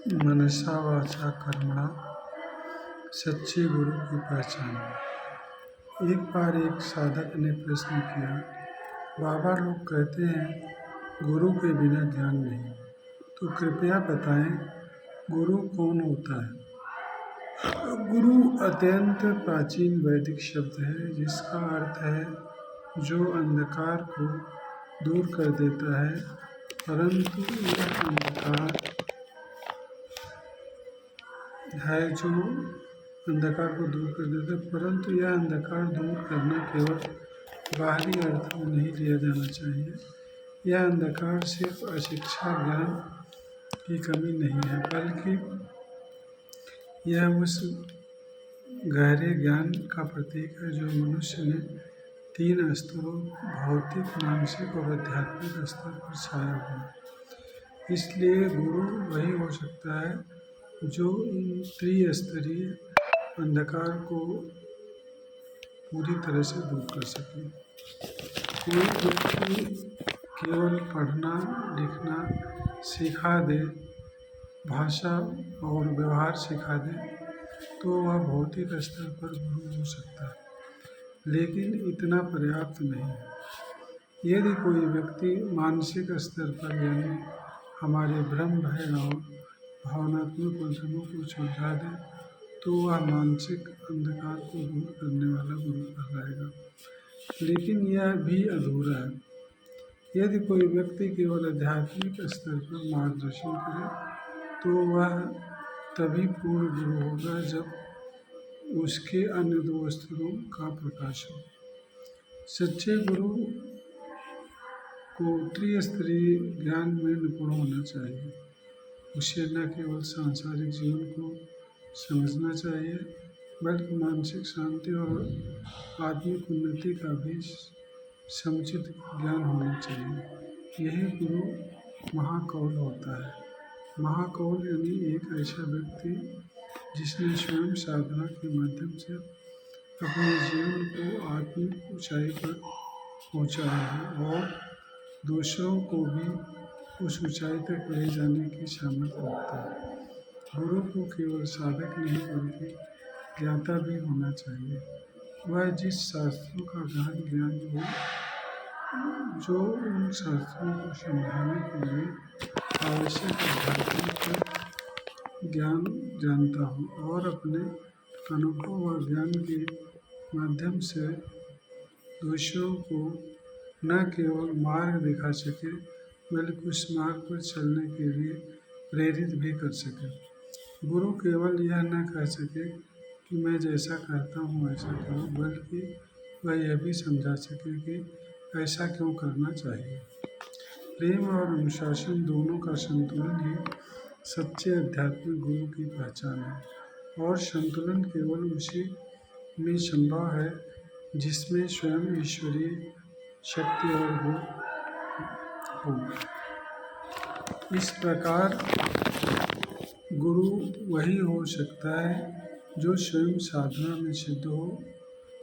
मनसा वाचा कर्मणा सच्चे गुरु की पहचान। एक बार एक साधक ने प्रश्न किया, बाबा लोग कहते हैं गुरु के बिना ज्ञान नहीं, तो कृपया बताएं गुरु कौन होता है। गुरु अत्यंत प्राचीन वैदिक शब्द है जिसका अर्थ है जो अंधकार को दूर कर देता है, परंतु यह अंधकार यह अंधकार दूर करना केवल बाहरी अर्थ में नहीं लिया जाना चाहिए। यह अंधकार सिर्फ अशिक्षा ज्ञान की कमी नहीं है, बल्कि यह उस गहरे ज्ञान का प्रतीक है जो मनुष्य ने 3 स्तरों भौतिक, मानसिक और आध्यात्मिक स्तर पर छाया हुआ है। इसलिए गुरु वही हो सकता है जो इन त्रिस्तरीय अंधकार को पूरी तरह से दूर कर सके। कोई व्यक्ति केवल पढ़ना लिखना सिखा दे, भाषा और व्यवहार सिखा दे, तो वह भौतिक स्तर पर गुरु हो सकता है, लेकिन इतना पर्याप्त नहीं है। यदि कोई व्यक्ति मानसिक स्तर पर, यानी हमारे भ्रम, भय और भावनात्मक उलझनों को सुलझा दे, तो वह मानसिक अंधकार को दूर करने वाला गुरु कहलाएगा। लेकिन यह भी अधूरा है। यदि कोई व्यक्ति केवल आध्यात्मिक स्तर पर मार्गदर्शन करे, तो वह तभी पूर्ण गुरु होगा जब उसके अन्य 2 स्तरों का प्रकाश हो। सच्चे गुरु को त्रिस्तरीय ज्ञान में निपुण होना चाहिए। उसे न केवल सांसारिक जीवन को समझना चाहिए, बल्कि मानसिक शांति और आत्मिक उन्नति का भी समुचित ज्ञान होना चाहिए। यही गुरु महाकौल होता है। महाकौल यानी एक ऐसा व्यक्ति जिसने स्वयं साधना के माध्यम से अपने जीवन को आत्मिक ऊंचाई पर पहुंचाया है और दूसरों को भी उस ऊंचाई तक ले जाने की सामर्थ्य रखता है। गुरु को केवल साधक नहीं बल्कि ज्ञाता भी होना चाहिए। वह जिस शास्त्रों का गहन ज्ञान हो, जो उन शास्त्रों को समझाने के लिए आवश्यक आध्यात्मिक ज्ञान जानता हो और अपने अनुभव और ज्ञान के माध्यम से दूसरों को न केवल मार्ग दिखा सके, बल्कि उस मार्ग पर चलने के लिए प्रेरित भी कर सके। गुरु केवल यह न कह सके कि मैं जैसा कहता हूँ ऐसा करो, बल्कि वह यह भी समझा सके कि ऐसा क्यों करना चाहिए। प्रेम और अनुशासन दोनों का संतुलन ही सच्चे आध्यात्मिक गुरु की पहचान है, और संतुलन केवल उसी में संभव है जिसमें स्वयं ईश्वरीय शक्ति और गुण हो। इस प्रकार गुरु वही हो सकता है जो स्वयं साधना में सिद्ध हो,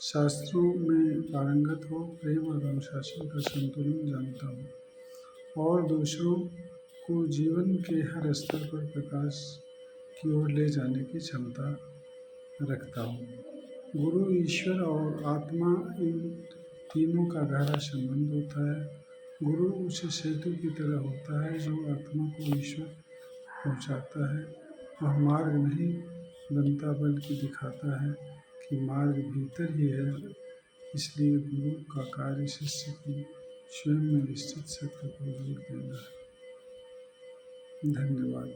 शास्त्रों में पारंगत हो, प्रेम और अनुशासन का संतुलन जानता हो और दूसरों को जीवन के हर स्तर पर प्रकाश की ओर ले जाने की क्षमता रखता हो। गुरु, ईश्वर और आत्मा, इन तीनों का गहरा संबंध होता है। गुरु उस सेतु की तरह होता है जो आत्मा को ईश्वर पहुंचाता है। वह मार्ग नहीं बनता बल्कि दिखाता है कि मार्ग भीतर ही है। इसलिए गुरु का कार्य शिष्य की स्वयं में स्थित सत्य को जोड़ देना है। धन्यवाद।